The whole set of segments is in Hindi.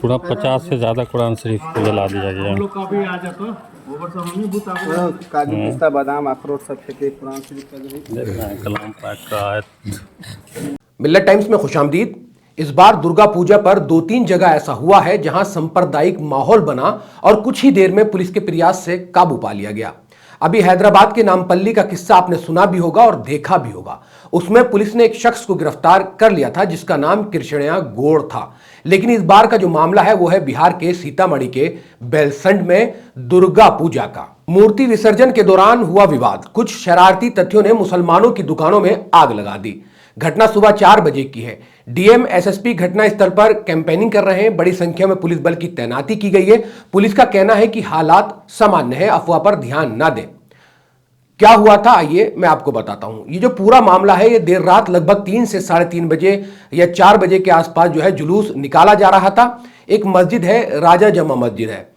पूरा 50 से ज़्यादा कुरान शरीफ को जला दिया गया। काजू पिस्ता बादाम अखरोट सब फेंके कुरान शरीफ का देख रहे हैं कलाम पाक का आयत। मिल्लत टाइम्स में खुशामदीद। इस बार दुर्गा पूजा पर 2-3 जगह ऐसा हुआ है जहां सांप्रदायिक माहौल बना और कुछ ही देर में पुलिस के प्रयास से काबू पा लिया गया। अभी हैदराबाद के नामपल्ली का किस्सा आपने सुना भी होगा और देखा भी होगा। उसमें पुलिस ने एक शख्स को गिरफ्तार कर लिया था जिसका नाम कृष्णया गौड़ था। लेकिन इस बार का जो मामला है वो है बिहार के सीतामढ़ी के बेलसंड में दुर्गा पूजा का। मूर्ति विसर्जन के दौरान हुआ विवाद। कुछ शरारती तत्वों ने मुसलमानों की दुकानों में आग लगा दी। घटना सुबह 4 बजे की है। डीएम एसएसपी घटना स्थल पर कैंपेनिंग कर रहे हैं। बड़ी संख्या में पुलिस बल की तैनाती की गई है। पुलिस का कहना है कि हालात सामान्य है, अफवाह पर ध्यान न दें। क्या हुआ था आइए मैं आपको बताता हूं। ये जो पूरा मामला है ये देर रात लगभग 3 से 3:30 बजे या 4 बजे के आसपास जो है जुलूस निकाला जा रहा था। एक मस्जिद है, राजा जमा मस्जिद है।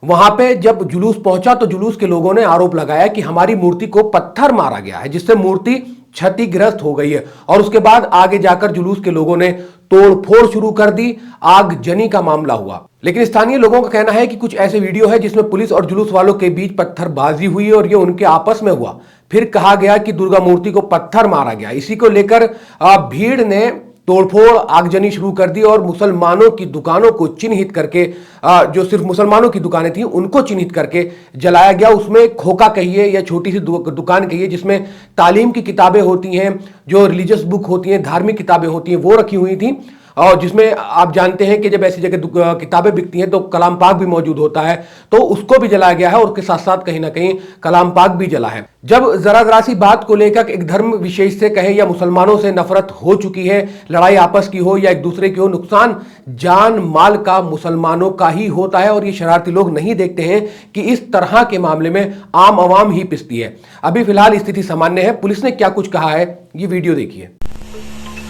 वहां पे जब जुलूस पहुंचा तो जुलूस के लोगों ने आरोप लगाया कि हमारी मूर्ति को पत्थर मारा गया है जिससे मूर्ति क्षतिग्रस्त हो गई है। और उसके बाद आगे जाकर जुलूस के लोगों ने तोड़फोड़ शुरू कर दी। आगजनी का मामला हुआ। लेकिन स्थानीय लोगों का कहना है कि कुछ ऐसे वीडियो है जिसमें पुलिस और जुलूस वालों के बीच पत्थरबाजी हुई और ये उनके आपस में हुआ। फिर कहा गया कि दुर्गा मूर्ति को पत्थर मारा गया। इसी को लेकर भीड़ ने तोड़फोड़ आगजनी शुरू कर दी और मुसलमानों की दुकानों को चिन्हित करके, जो सिर्फ मुसलमानों की दुकानें थी उनको चिन्हित करके जलाया गया। उसमें खोखा कहिए या छोटी सी दुकान कहिए जिसमें तालीम की किताबें होती हैं, जो रिलीजियस बुक होती हैं, धार्मिक किताबें होती हैं, वो रखी हुई थी। और जिसमें आप जानते हैं कि जब ऐसी जगह किताबें बिकती हैं तो कलाम पाक भी मौजूद होता है, तो उसको भी जलाया गया है और उसके साथ साथ कहीं ना कहीं कलाम पाक भी जला है। जब जरा सी बात को लेकर एक धर्म विशेष से कहे या मुसलमानों से नफरत हो चुकी है, लड़ाई आपस की हो या एक दूसरे की हो, नुकसान जान माल का मुसलमानों का ही होता है। और ये शरारती लोग नहीं देखते हैं कि इस तरह के मामले में आम आवाम ही पिसती है। अभी फिलहाल स्थिति सामान्य है। पुलिस ने क्या कुछ कहा है ये वीडियो देखिए।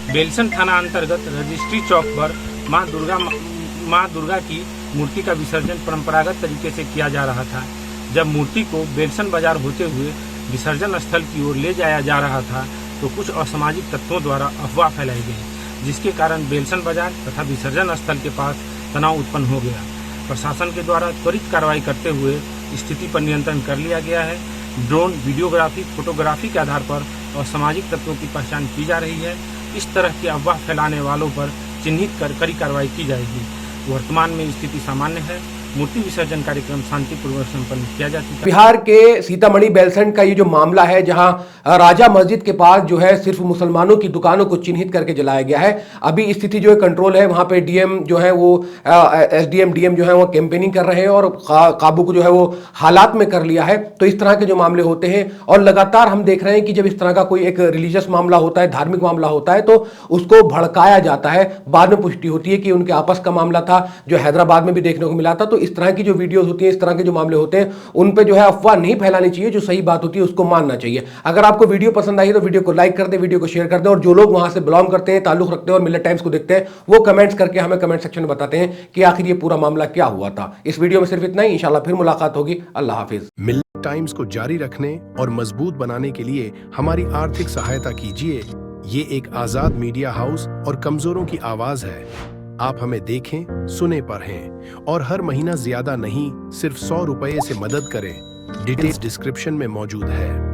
बेलसन थाना अंतर्गत रजिस्ट्री चौक पर मां दुर्गा की मूर्ति का विसर्जन परंपरागत तरीके से किया जा रहा था। जब मूर्ति को बेलसन बाजार होते हुए विसर्जन स्थल की ओर ले जाया जा रहा था तो कुछ असामाजिक तत्वों द्वारा अफवाह फैलाई गई, जिसके कारण बेलसन बाजार तथा विसर्जन स्थल के पास तनाव उत्पन्न हो गया। प्रशासन के द्वारा त्वरित कार्रवाई करते हुए स्थिति पर नियंत्रण कर लिया गया है। ड्रोन, वीडियोग्राफी, फोटोग्राफी के आधार पर असामाजिक तत्वों की पहचान की जा रही है। इस तरह की अफवाह फैलाने वालों पर चिन्हित कर कड़ी कार्रवाई की जाएगी। वर्तमान में स्थिति सामान्य है। मूर्ति विसर्जन कार्यक्रम शांतिपूर्वक संपन्न किया जा चुका है। बिहार के सीतामढ़ी बेलसंड का ये जो मामला है जहां राजा मस्जिद के पास जो है सिर्फ मुसलमानों की दुकानों को चिन्हित करके जलाया गया है। अभी स्थिति जो है कंट्रोल है। वहां पे डीएम जो है वो एसडीएम डीएम जो है वो कैंपेनिंग कर रहे हैं और काबू को जो है वो हालात में कर लिया है। तो इस तरह के जो मामले होते हैं और लगातार हम देख रहे हैं कि जब इस तरह का कोई एक रिलीजियस मामला होता है, धार्मिक मामला होता है, तो उसको भड़काया जाता है। बाद में पुष्टि होती है कि उनके आपस का मामला था, जो हैदराबाद में भी देखने को मिला था। तो इस तरह की जो वीडियोस होती हैं, इस तरह के जो मामले होते हैं, उन पे जो है अफवाह नहीं फैलानी चाहिए। जो सही बात होती है उसको मानना चाहिए। अगर आपको वीडियो पसंद आई तो वीडियो को लाइक कर दें, वीडियो को शेयर कर दें। और जो लोग वहां से बिलोंग करते हैं, ताल्लुक रखते हैं और मिल्लत टाइम्स को देखते हैं, वो कमेंट्स करके हमें कमेंट सेक्शन में बताते हैं कि आखिर ये पूरा मामला क्या हुआ था। इस वीडियो में सिर्फ इतना ही। इंशाल्लाह फिर मुलाकात होगी। अल्लाह हाफिज। मिल्लत टाइम्स को जारी रखने और मजबूत बनाने के लिए हमारी आर्थिक सहायता कीजिए। ये एक आजाद मीडिया हाउस और कमजोरों की आवाज है। आप हमें देखें, सुने, पढ़ें और हर महीना ज्यादा नहीं, सिर्फ 100 रुपए से मदद करें। डिटेल्स डिस्क्रिप्शन में मौजूद है।